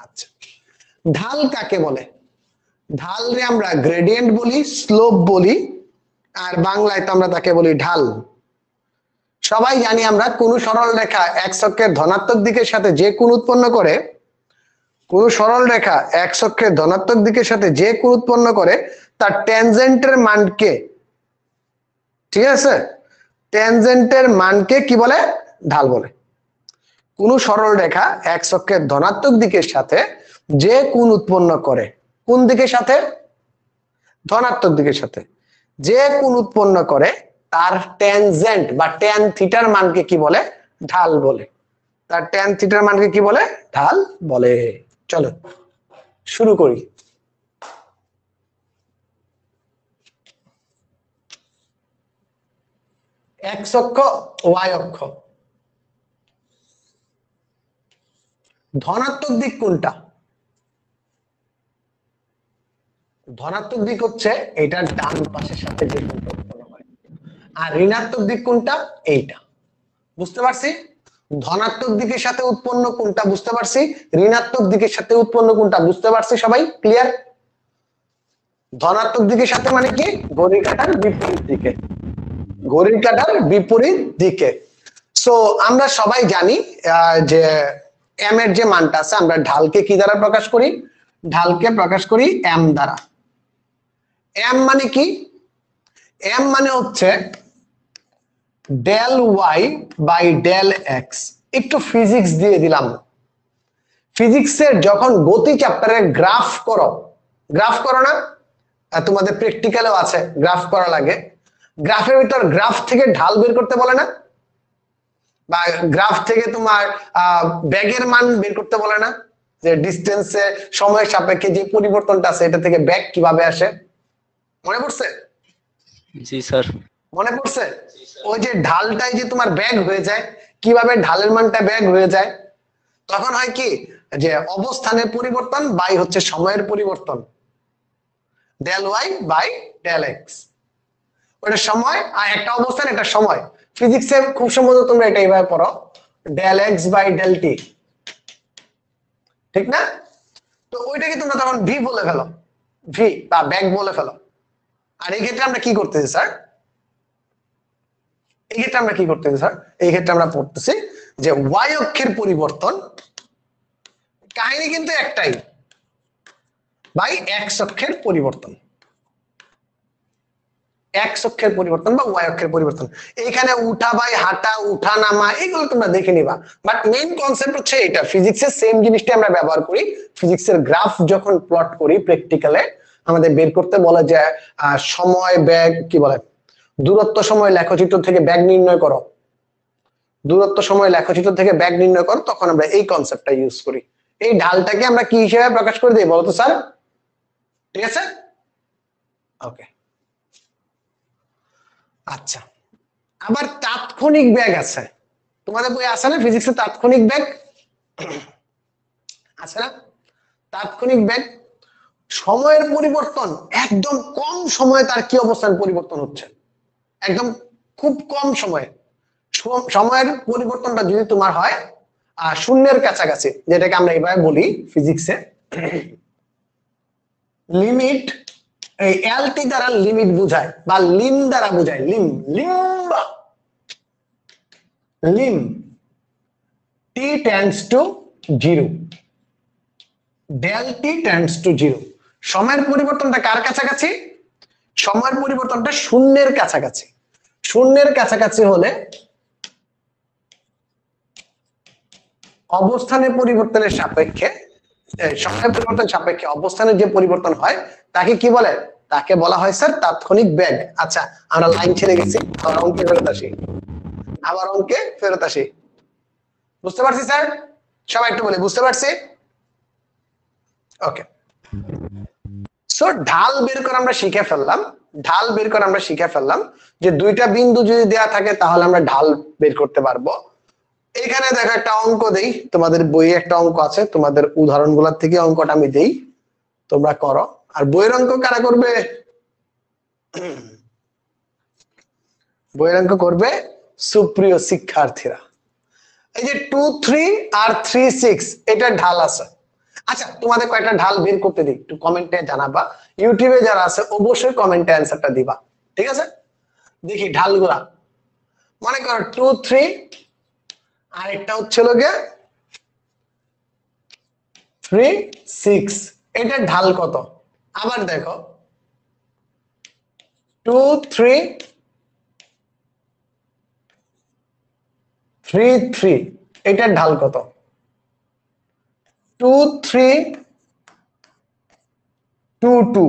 আচ্ছা, ঢাল কাকে বলে? ঢাল রে আমরা গ্রেডিয়েন্ট বলি, স্লোপ বলি, আর বাংলায় তো আমরা তাকে বলি ঢাল। সবাই জানি আমরা কোন সরল রেখা এক্স অক্ষের ধনাত্মক দিকের সাথে যে কোণ উৎপন্ন করে, কোন সরল রেখা এক্স অক্ষের ধনাত্মক দিকের সাথে যে কোণ উৎপন্ন করে তার ট্যানজেন্টের মানকে, ঠিক আছে, ট্যানজেন্টের মানকে কি বলে? ঢাল বলে। কোন সরল রেখা এক্স অক্ষের ধনাত্মক দিকের সাথে যে কোণ উৎপন্ন করে, কোন দিকের সাথে? ধনাত্মক দিকের সাথে যে কোণ উৎপন্ন করে তার ট্যানজেন্ট বা ট্যান থিটার মানকে কি বলে? ঢাল বলে। তার ট্যান থিটার মানকে কি বলে? ঢাল বলে। চলো শুরু করি। এক্স অক্ষ, ওয়াই অক্ষ, ধনাত্মক দিক কোনটা? ধনাত্মক দিক হচ্ছে এটা ডান পাশের সাথে যে কোণটা উৎপন্ন হয়, আর ঋণাত্মক দিক কোনটা? এইটা। বুঝতে পারছি? ধনাত্মক দিকের সাথে উৎপন্ন কোনটা বুঝতে পারছি, ঋণাত্মক দিকের সাথে উৎপন্ন কোনটা বুঝতে পারছি, সবাই ক্লিয়ার? ধনাত্মক দিকের সাথে মানে কি? ঘড়ির কাঁটার বিপরীত দিকে, ঘড়ির কাঁটার বিপরীত দিকে। সো আমরা সবাই জানি যে এম এর যে মানটা আছে, আমরা ঢালকে কি দ্বারা প্রকাশ করি? ঢালকে প্রকাশ করি এম দ্বারা। এম মানে কি? এম মানে হচ্ছে del Y by del X. একটু ফিজিক্স দিয়ে দিলাম। ফিজিক্সের যখন গতি চ্যাপ্টারে গ্রাফ করো, গ্রাফ করো না? তোমাদের প্র্যাকটিক্যালেও আছে, গ্রাফ করা লাগে। গ্রাফের ভিতর গ্রাফ থেকে ঢাল বের করতে বলে না? বা গ্রাফ থেকে তোমার ব্যাগের মান বের করতে বলে না? যে ডিস্টেন্সে সময়ের সাপেক্ষে যে পরিবর্তনটা আছে এটা থেকে ব্যাগ কিভাবে আসে? মনে পড়ছে? জি স্যার। মনে পড়ছে? ওই যে ঢালটাই যে তোমার ব্যাগ হয়ে যায়, কিভাবে ঢালের মানটা ব্যাগ হয়ে যায়? তখন হয় কি যে অবস্থানের পরিবর্তন বাই হচ্ছে সময়ের পরিবর্তন, del Y by del X. ওটা সময় আর একটা অবস্থান, এটা সময়। ফিজিক্সে খুব সম্ভবত তোমরা এটা এইভাবে পড়ো, del X by del T, ঠিক না? তো ওইটাকে তোমরা তখন ভি বলে ফেলো, ভি বা ব্যাগ বলে ফেলো। আর এই ক্ষেত্রে আমরা কি করতেছি স্যার? এই ক্ষেত্রে আমরা কি করতেছি স্যার? এই ক্ষেত্রে আমরা পড়তেছি যে ওয়াই অক্ষের পরিবর্তন, কাহিনী কিন্তু একটাই, বাই এক্স অক্ষের পরিবর্তন। এক্স অক্ষের পরিবর্তন বা ওয়াই অক্ষের পরিবর্তন। এইখানে উঠা বাই হাঁটা, উঠা নামা, এগুলো তোমরা দেখে নিবা। বাট মেইন কনসেপ্ট হচ্ছে এটা। ফিজিক্সের সেম জিনিসটা আমরা ব্যবহার করি। ফিজিক্সের গ্রাফ যখন প্লট করি প্র্যাকটিক্যালে, আমাদের বের করতে বলা যায় সময় ব্যাগ, কি বলে, দূরত্ব সময় লেখচিত্র থেকে ব্যাগ নির্ণয় করো, দূরত্ব সময় লেখচিত্র থেকে ব্যাগ নির্ণয় করো, তখন আমরা এই কনসেপ্টটা ইউজ করি। এই ঢালটাকে আমরা কি হিসেবে প্রকাশ করে দিই বলতো স্যার? ঠিক আছে, ওকে। আচ্ছা, আবার তাৎক্ষণিক ব্যাগ আছে, তোমাদের বই আছে না ফিজিক্সে? তাৎক্ষণিক ব্যাগ আছে না? তাৎক্ষণিক ব্যাগ সময়ের পরিবর্তন, একদম কম সময়ে তার কি অবস্থান পরিবর্তন হচ্ছে, একদম খুব কম সময়ে। সময়ের পরিবর্তনটা যদি তোমার হয় শূন্যের কাছাকাছি, যেটাকে আমরা এইভাবে বলি ফিজিক্সে লিমিট, এই এলটি দ্বারা লিমিট বোঝায় বা লিম দ্বারা বোঝায়, lim, limb, lim, T tends to 0, del T tends to 0। সময়ের পরিবর্তনটা কার কাছাকাছি? সময়ের পরিবর্তনটা শূন্যের কাছাকাছি। শূন্যের কাছাকাছি হলে অবস্থানের পরিবর্তনের সাপেক্ষে, সময়ের পরিবর্তন সাপেক্ষে অবস্থানের যে পরিবর্তন হয় তাকে কি বলে? তাকে বলা হয় স্যার তাৎক্ষণিক বেগ। আচ্ছা, আমরা লাইন ছেড়ে গেছি, আবার অঙ্কে ফেরত আসি, আবার অঙ্কে ফেরত আসি। বুঝতে পারছি স্যার? সবাই একটু বলে বুঝতে পারছি? ওকে। সো ঢাল বের করে আমরা শিখে ফেললাম, ঢাল বের করে আমরা শিখে ফেললাম যে দুইটা বিন্দু যদি দেয়া থাকে তাহলে আমরা ঢাল বের করতে পারবো। এখানে দেখো একটা অঙ্ক দেই, তোমাদের বইয়ে একটা অঙ্ক আছে, তোমাদের উদাহরণগুলোর থেকে অঙ্কটা আমি দেই, তোমরা করো। আর বইয়ের অঙ্ক কারা করবে? বইয়ের অঙ্ক করবে সুপ্রিয় শিক্ষার্থীরা। এই যে 2, 3 আর 3, 6 এটা ঢাল আছে। আচ্ছা, তোমাদের কয়টা ঢাল বের করতে দিই একটু কমেন্টে জানাবা। ইউটিউবে যারা আছে অবশ্যই কমেন্টে অ্যান্সারটা দিবা, ঠিক আছে? দেখি ঢালগুলা, মনে করো 2 3, আর একটা হচ্ছে লোকে 3 6, এটার ঢাল কত? আবার দেখো 2 3 3 3, এটার ঢাল কত? 2 3 2 2,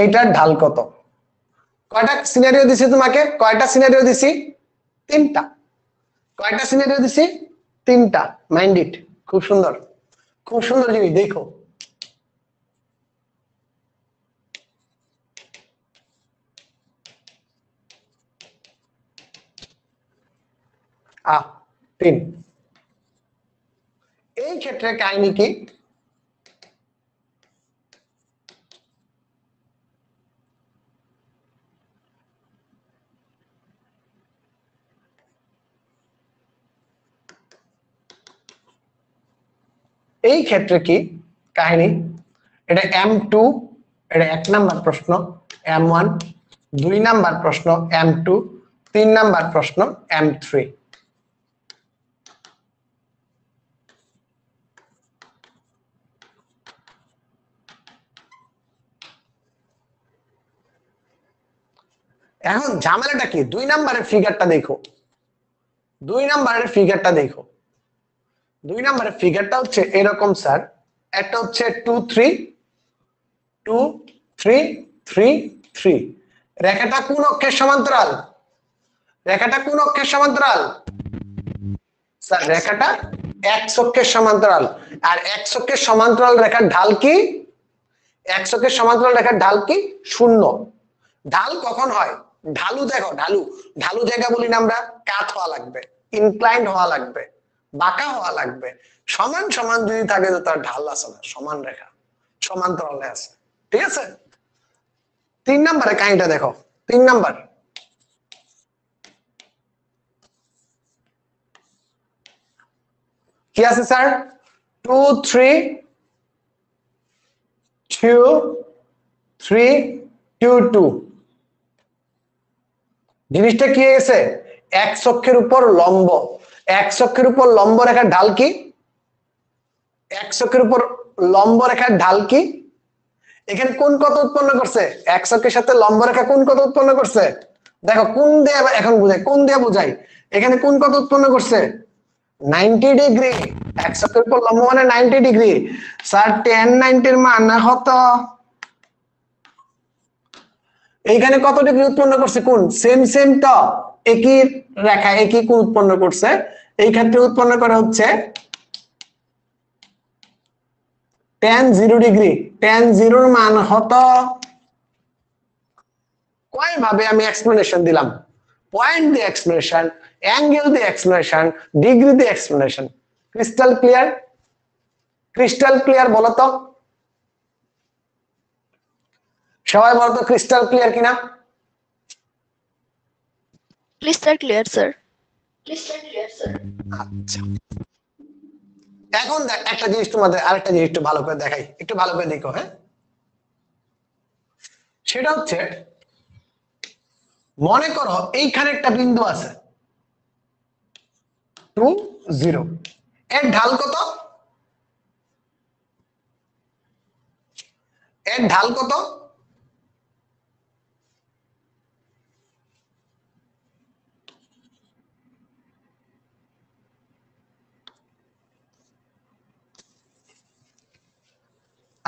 এইটার ঢাল কত? কয়টা সিনারিও দিছি তোমাকে? কয়টা সিনারিও দিছি? তিনটা। কয়টা সিনারিও দিছি? তিনটা। Mind it. খুব সুন্দর, খুব সুন্দর জিনিস, দেখো। তিন। এই ক্ষেত্রে কাহিনী কি? এই ক্ষেত্রে কি কাহিনী? এটা M2, এটা 1 নাম্বার প্রশ্ন। M1 2 নাম্বার প্রশ্ন। M2 3 নাম্বার প্রশ্ন। M3 এখন ঝামেলাটা কি? 2 নাম্বারের ফিগারটা দেখো, 2 নাম্বারের ফিগারটা দেখো। 2 নাম্বারের ফিগারটা হচ্ছে এরকম স্যার। একটা হচ্ছে 2 3 2 3 3 3। রেখাটা কোন অক্ষের সমান্তরাল? রেখাটা কোন অক্ষের সমান্তরাল? স্যার রেখাটা x অক্ষের সমান্তরাল। আর x অক্ষের সমান্তরাল রেখার ঢাল কি? x অক্ষের সমান্তরাল রেখার ঢাল কি? 0। ঢাল কখন হয়? ঢালু দেখো, ঢালু ঢালু জায়গা বলি না আমরা, কাত হওয়া লাগবে, ইনক্লাইন্ড হওয়া লাগবে, বাঁকা হওয়া লাগবে। সমান সমান যদি থাকে তো তার ঢাল আছে না, সমান রেখা সমান্তরালে আছে, ঠিক আছে? 3 নম্বরে কাহিনীটা দেখো। 3 নাম্বার কি আছে স্যার? 2 3 2 3 2 2। জিনিসটা কি হয়ে গেছে? এক অক্ষের উপর লম্ব। এক অক্ষের উপর লম্ব রেখার ঢাল কি? এক অক্ষের উপর লম্ব রেখার ঢাল কি? এখানে কোন কত উৎপন্ন করছে? এক অক্ষের সাথে লম্ব রেখা কোন কত উৎপন্ন করছে? দেখো কোন দিয়ে এখন বুঝাই, কোন দিয়ে বুঝাই। এখানে কোন কত উৎপন্ন করছে? 90 ডিগ্রি। এক অক্ষের উপর লম্ব মানে 90 ডিগ্রি। স্যার tan 90 এর মান কত? এইখানে কত ডিগ্রি উৎপন্ন করছে? কোন সেম সেম তো একই রেখা একই কোণ উৎপন্ন করছে। এই ক্ষেত্রে উৎপন্ন করা হচ্ছে tan 0 ডিগ্রি। tan 0 এর মান কত? কয় ভাবে আমি এক্সপ্লেনেশন দিলাম? পয়েন্ট দিয়ে এক্সপ্লেনেশন, অ্যাঙ্গেল দিয়ে এক্সপ্লেনেশন, ডিগ্রি দিয়ে explanation. Crystal clear? Crystal clear বলো তো সবাই, বলো তো ক্রিস্টাল ক্লিয়ার কিনা? Crystal clear, sir. আচ্ছা, এখন একটা জিনিস তোমাদের, আরেকটা জিনিস একটু ভালো করে দেখাই, একটু ভালো করে দেখো। হ্যাঁ, সেটা হচ্ছে মনে করো এইখানে একটা বিন্দু আছে 2 0, এর ঢাল কত? এর ঢাল কত?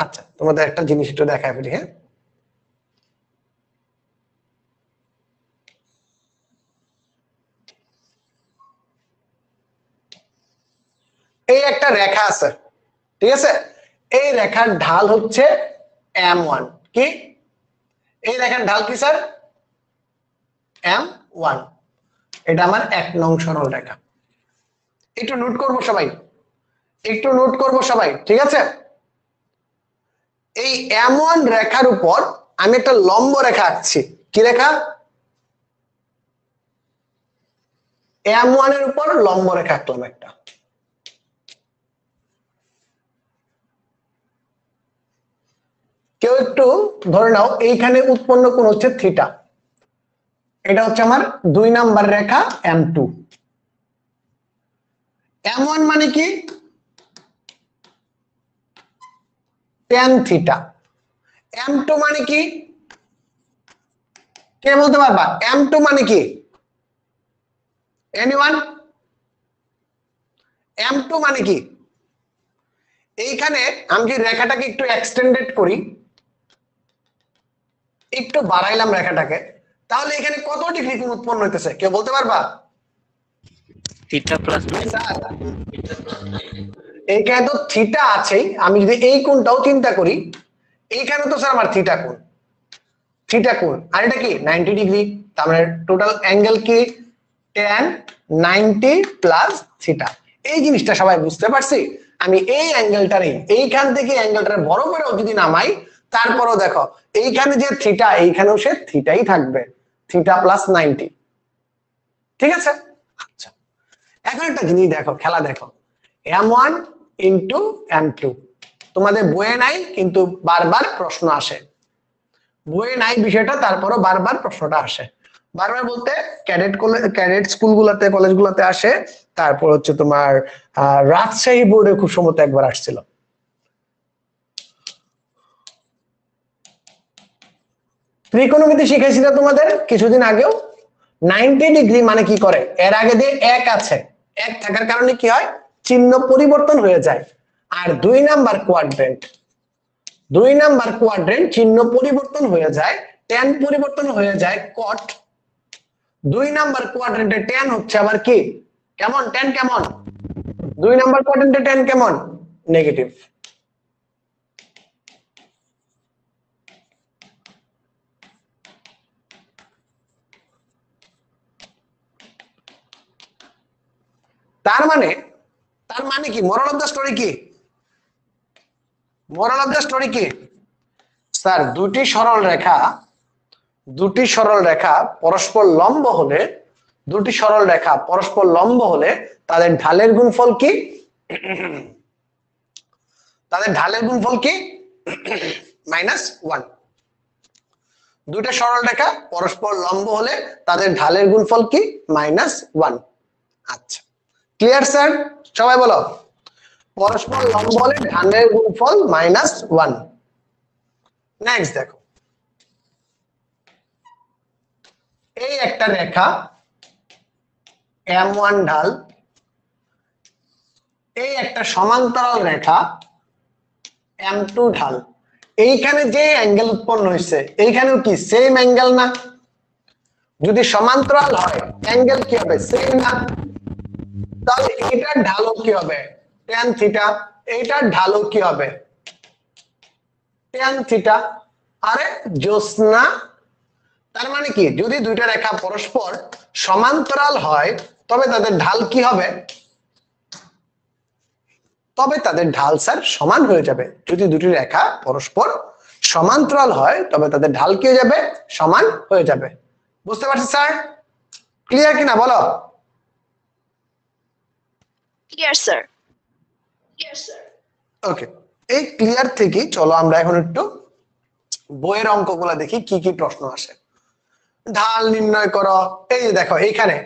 আচ্ছা, তোমাদের একটা জিনিস একটু দেখাই ফেলি। হ্যাঁ, এই একটা রেখা আছে, ঠিক আছে? এই রেখার ঢাল হচ্ছে M1। কি এই রেখার ঢাল কি স্যার? M1। এটা আমার 1 নং সরল রেখা। একটু নোট করব সবাই, একটু নোট করব সবাই, ঠিক আছে? এই M1 রেখার উপর আমি একটা লম্ব রেখা আঁকছি। কি রেখা? M1 এর উপর লম্ব রেখা আঁকলাম একটা, কেউ একটু ধরে নাও এইখানে উৎপন্ন কোণ হচ্ছে থিটা, এটা হচ্ছে আমার 2 নাম্বার রেখা M2। M1 মানে কি tan থিটা, M2 মানে কি কে বলতে পারবা? M2 মানে কি এনিওয়ান? M2 মানে কি? এইখানে আমি যদি রেখাটাকে একটু এক্সটেন্ডেড করি, একটু বাড়াইলাম রেখাটাকে, তাহলে এখানে কত ডিগ্রি কোণ উৎপন্ন হইতেছে কেউ বলতে পারবা? থিটা প্লাস এইখানে তো থিটা আছেই, আমি যদি এই কোণটাও চিন্তা করি, এইখানে তো স্যার আমার থিটা কোণ, থিটা কোণ, আর এটা কি 90 ডিগ্রি, তার মানে টোটাল অ্যাঙ্গেল কি tan 90 প্লাস থিটা। এই জিনিসটা সবাই বুঝতে পারছি? আমি এই অ্যাঙ্গেলটারই এইখান থেকে অ্যাঙ্গেলটার বড় করেও যদি নামাই, তারপরও দেখো এইখানে যে থিটা, এইখানেও সে থিটাই থাকবে, থিটা প্লাস 90। ঠিক আছে? আচ্ছা, এখন একটা জিনিস দেখো, খেলা দেখো, M1 ইন্টু M2 তোমাদের বইয়ে নাই, কিন্তু বারবার প্রশ্ন আসে। বইয়ে নাই বিষয়টা, তারপরও বারবার প্রশ্নটা আসে। বারবার বলতে ক্যাডেট স্কুলগুলোতে, কলেজগুলোতে আসে, তারপর হচ্ছে তোমার রাজশাহী বোর্ডে খুব সম্ভবত একবার আসছিল। ত্রিকোণমিতি শিখেছি না তোমাদের কিছুদিন আগেও? 90 ডিগ্রি মানে কি করে, এর আগে দিয়ে এক আছে, এক থাকার কারণে কি হয়, চিহ্ন পরিবর্তন হয়ে যায়। আর 2 নাম্বার কোয়াড্রেন্ট, 2 নাম্বার কোয়াড্রেন্ট চিহ্ন পরিবর্তন হয়ে যায়, tan পরিবর্তন হয়ে যায় cot। 2 নাম্বার কোয়াড্রেন্টে tan হচ্ছে আবার কি কেমন, tan কেমন, 2 নাম্বার কোয়াড্রেন্টে tan কেমন, নেগেটিভ। তার মানে কি, মোরাল অফ দ্য স্টোরি কি, মোরাল অফ দ্য স্টোরি কি স্যার? দুটি সরল রেখা পরস্পর লম্ব হলে, দুটি সরল রেখা পরস্পর লম্ব হলে তাদের ঢালের গুণফল কি? তাদের ঢালের গুণফল কি? -1। দুটো সরল রেখা পরস্পর লম্ব হলে তাদের ঢালের গুণফল কি? -1। আচ্ছা, ক্লিয়ার স্যার? সবাই বলো, পরস্পর লম্ব হলে ঢালের গুণফল -1। নেক্সট দেখো, এই একটা রেখা M1 ঢাল, এই একটা সমান্তরাল রেখা M2 ঢাল, এইখানে যে অ্যাঙ্গেল উৎপন্ন হয়েছে এইখানেও কি সেম অ্যাঙ্গেল না? যদি সমান্তরাল হয় অ্যাঙ্গেল কি হবে, সেম না? তাহলে এটার ঢালও কি হবে, tan থিটা, এইটার ঢালও কি হবে, tan থিটা। আরে জ্যোৎস্না, তার মানে কি, যদি দুইটা রেখা পরস্পর সমান্তরাল হয় তবে তাদের ঢাল কি হবে, তবে তাদের ঢাল স্যার সমান হয়ে যাবে। যদি দুটি রেখা পরস্পর সমান্তরাল হয় তবে তাদের ঢাল কি হয়ে যাবে, সমান হয়ে যাবে। বুঝতে পারছেন স্যার? ক্লিয়ার কিনা বলো? Clear, sir. ওকে, এই ক্লিয়ার থেকে চলো আমরা এখন একটু বইয়ের অঙ্কগুলো দেখি কি কি প্রশ্ন আসে। ঢাল নির্ণয় করো, এই যে দেখো এইখানে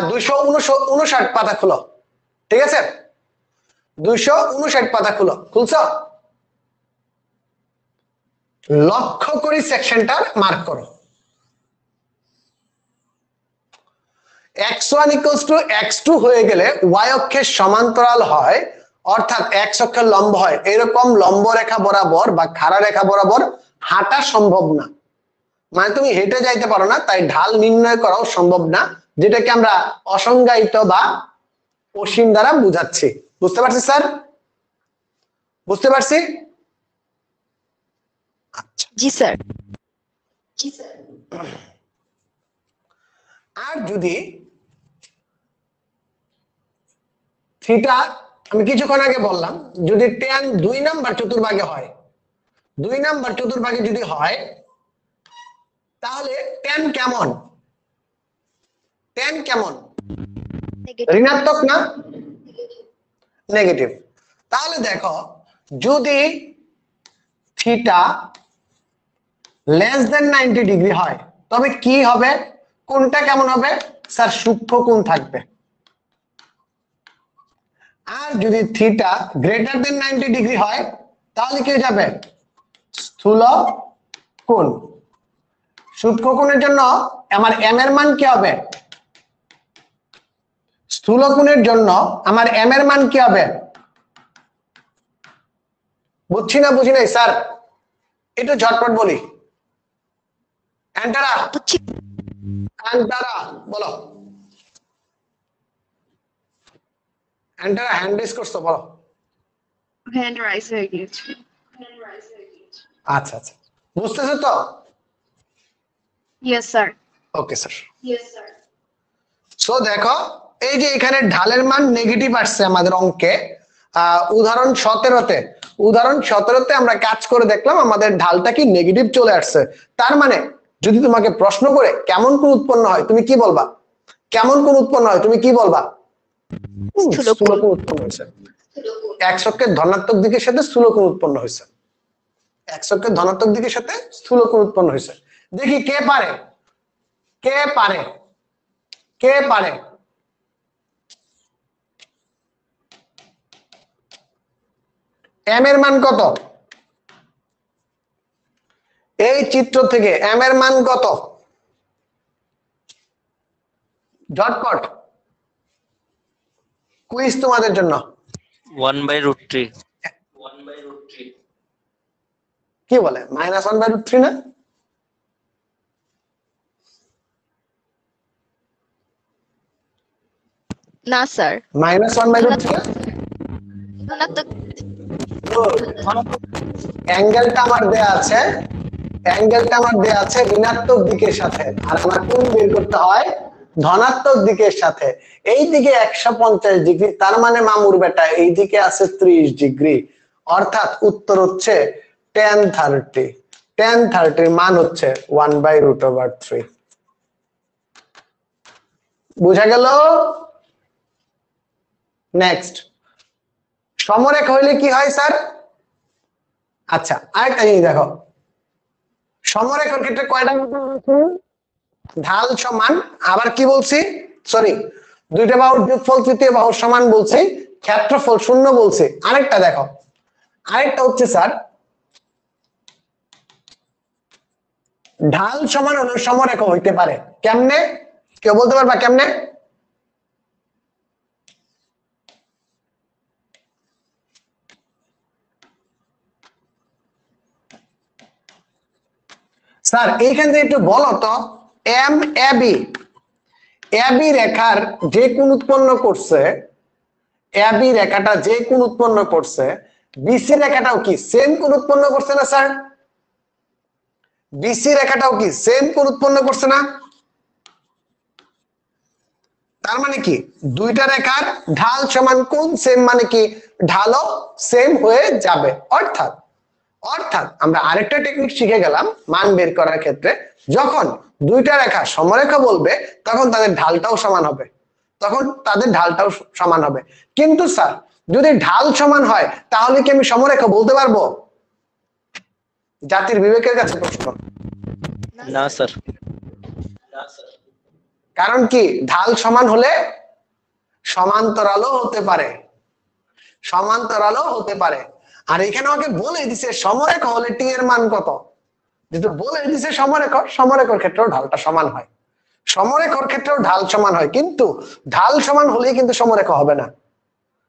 259 পাতা খুলো, ঠিক আছে? 259 পাতা খুলছো? লক্ষ্য করি সেকশনটা মার্ক করো। x1 = x2 হয়ে গেলে y অক্ষের সমান্তরাল হয়, অর্থাৎ x অক্ষের লম্ব হয়, এরকম লম্ব রেখা বরাবর বা খাড়া রেখা বরাবর হাঁটা সম্ভব না। মানে তুমি হেঁটে যাইতে পারো না, তাই ঢাল নির্ণয় করাও সম্ভব না, যেটাকে আমরা অসংজ্ঞায়িত বা অসীম দ্বারা বুঝাচ্ছি। বুঝতে পারছি স্যার? বুঝতে পারছি? আচ্ছা, জি স্যার। আর যদি থিটা, আমি কিছুক্ষণ আগে বললাম, যদি tan 2 নাম্বার চতুর্ভাগে হয়, 2 নাম্বার চতুর্ভাগে যদি হয়, তাহলে tan কেমন, tan কেমন Negative. ঋণাত্মক না নেগেটিভ। তাহলে দেখো যদি থিটা লেস দেন 90 ডিগ্রি হয় তবে কি হবে, কোনটা কেমন হবে স্যার, সূক্ষ্ম কোণ থাকবে। আর যদি থিটা গ্রেটার দেন 90 ডিগ্রি হয় তাহলে কি হয়ে যাবে, স্থূল কোণ। সূক্ষ্ম কোণের জন্য আমার এম এর মান কি হবে, স্থূল কোণের জন্য আমার এম এর মান কি হবে, বুঝছি না বুঝি নাই স্যার, একটু ঝটপট বলি। অ্যান্টারা বুঝছি। অ্যান্টারা বলো, অ্যান্টারা হ্যান্ড রেজ করছো, বলো। হ্যান্ড রাইজ হয়ে গিয়েছে। আচ্ছা আচ্ছা, বুঝতেছো তো? Yes sir. Okay sir. So দেখো এই যে এখানে ঢালের মান নেগেটিভ আসছে আমাদের অঙ্কে, উদাহরণ 17তে আমরা কাজ করে দেখলাম আমাদের ঢালটা কি নেগেটিভ চলে আসছে। তার মানে যদি তোমাকে প্রশ্ন করে কেমন কোণ উৎপন্ন হয় তুমি কি বলবা, কেমন কোণ উৎপন্ন হয় তুমি কি বলবা, স্থূল স্থূল কোণ। কোণ উৎপন্ন হয়েছে। এক ছকের ধনাত্মক দিকের সাথে স্থূল কোণ উৎপন্ন হয়েছে, এক ছকের ধনাত্মক দিকের সাথে স্থূল কোণ উৎপন্ন হয়েছে। দেখি কে পারে, কে পারে, কে পারে। এম এর মান কত, এই চিত্র থেকে এম এর মান কত, ঝটপট কুইজ তোমাদের জন্য। 1/√3। কি বলে, -1/√3 না? না স্যার, -1/√3 ধনাত্মক। অ্যাঙ্গেলটা আমার দেয়া আছে, অ্যাঙ্গেলটা আমার দেয়া আছে ঋণাত্মক দিকের সাথে, আর আমার কোণ বের করতে হয় ধনাত্মক দিকের সাথে। এই দিকে 150 ডিগ্রি, তার মানে মামুর বেটা এই দিকে আছে 30 ডিগ্রি, অর্থাৎ উত্তর হচ্ছে tan 30। tan 30 মান হচ্ছে 1/√3। বুঝা গেল? নেক্সট, সমরেখা হইলে কি হয় স্যার? আচ্ছা আরেকটা জিনিস দেখো, সমরেখার ক্ষেত্রে কয়টা ঢাল সমান, আবার কি বলছি, সরি, দুইটা বাহুর যোগফল তৃতীয় বাহুর সমান বলছি, ক্ষেত্রফল শূন্য বলছি। আরেকটা দেখো, আরেকটা হচ্ছে স্যার ঢাল সমান হলে সমরেখা হইতে পারে কেমনে, কেউ বলতে পারবা কেমনে? স্যার এইখান থেকে একটু বলো তো, M A B, A B রেখার যে কোণ উৎপন্ন করছে, এ বি রেখাটা যে কোণ উৎপন্ন করছে, বিসি রেখাটাও কি সেম কোণ উৎপন্ন করছে না স্যার? বিসি রেখাটাও কি সেম কোণ উৎপন্ন করছে না? তার মানে কি দুইটা রেখার ঢাল সমান কোণ সেম, মানে কি ঢালও সেম হয়ে যাবে। অর্থাৎ অর্থাৎ আমরা আরেকটা টেকনিক শিখে গেলাম মান বের করার ক্ষেত্রে, যখন দুইটা রেখা সমরেখা বলবে তখন তাদের ঢালটাও সমান হবে, তখন তাদের ঢালটাও সমান হবে। কিন্তু স্যার যদি ঢাল সমান হয় তাহলে কি আমি সমরেখা বলতে পারবো? জাতির বিবেকের কাছে প্রশ্ন। না স্যার। কারণ কি ঢাল সমান হলে সমান্তরালও হতে পারে, সমান্তরালও হতে পারে। আর এখানে আমাকে বলে দিছে সমরেখা হলে টি এর মান কত, যেহেতু বলে দিছে সমরেখা, সমরেখার ক্ষেত্রেও ঢালটা সমান হয়, সমরেখার ক্ষেত্রেও ঢাল সমান হয়, কিন্তু ঢাল সমান হলেই কিন্তু সমরেখা হবে না,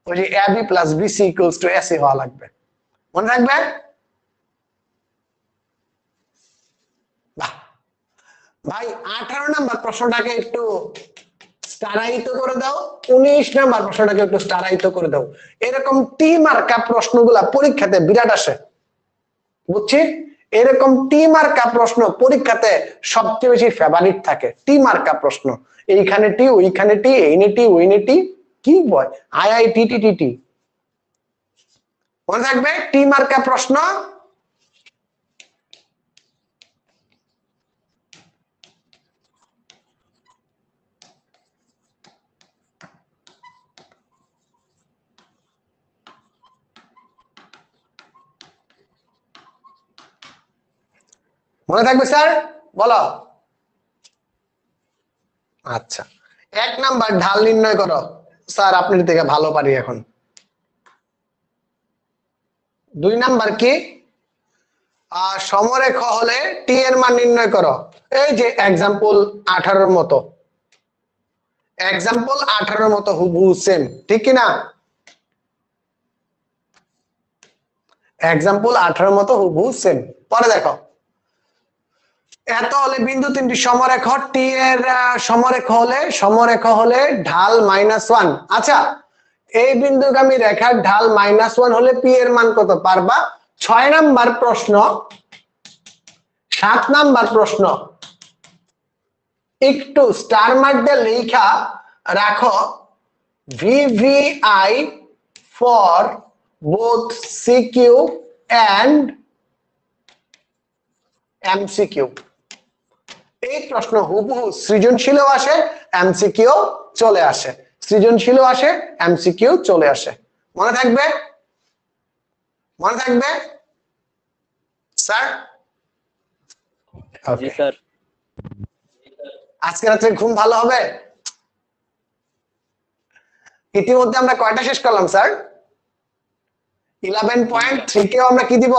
ওই যে AB plus BC equals to AC হওয়া লাগবে, মনে রাখবে। বাহ ভাই, 18 নাম্বার প্রশ্নটাকে একটু স্টারাইত করে দাও, 19 নাম্বার প্রশ্নটাকে একটু স্টারাইত করে দাও। এরকম টি মার্কা প্রশ্নগুলা পরীক্ষাতে বিরাট আসে, বুঝছি, এরকম টি মার্কা প্রশ্ন পরীক্ষাতে সবচেয়ে বেশি ফেভারিট থাকে, টি মার্কা প্রশ্ন, এইখানে টি ওইখানে টি এইনে টি ওইনে টি, কি বয় আই টি টি টি টি, মনে থাকবে টি মার্কা প্রশ্ন। মনে থাকবে স্যার? বলো। আচ্ছা, 1 নাম্বার ঢাল নির্ণয় করো। স্যার আপনার থেকে ভালো পারি এখন। 2 নাম্বার কি? সমরেখ হলে টি এর মান নির্ণয় করো। এই যে এক্সাম্পল 18 মতো, এক্সাম্পল 18 মতো হুবহু সেম, ঠিক কি না? এক্সাম্পল 18 মতো হুবহু সেম। পরে দেখো, এত হলে বিন্দু তিনটি সমরেখ, টি এর সমরেখ হলে ঢাল -1। আচ্ছা, এই বিন্দুগামী রেখার ঢাল -1 হলে পি এর মান কত পারবা? 6 নাম্বার প্রশ্ন। 7 নাম্বার প্রশ্ন একটু স্টার মার্ক দিয়ে লেখা রাখো, VVI for both CQ and MCQ। এই প্রশ্ন হুবহু সৃজনশীলও আসে, MCQ চলে আসে, সৃজনশীলও আসে, MCQ চলে আসে। মনে থাকবে? মনে থাকবে স্যার? জি স্যার। আজকে রাত্রে ঘুম ভালো হবে? ইতিমধ্যে আমরা কয়টা শেষ করলাম স্যার? 11.3 কেও আমরা কি দিব?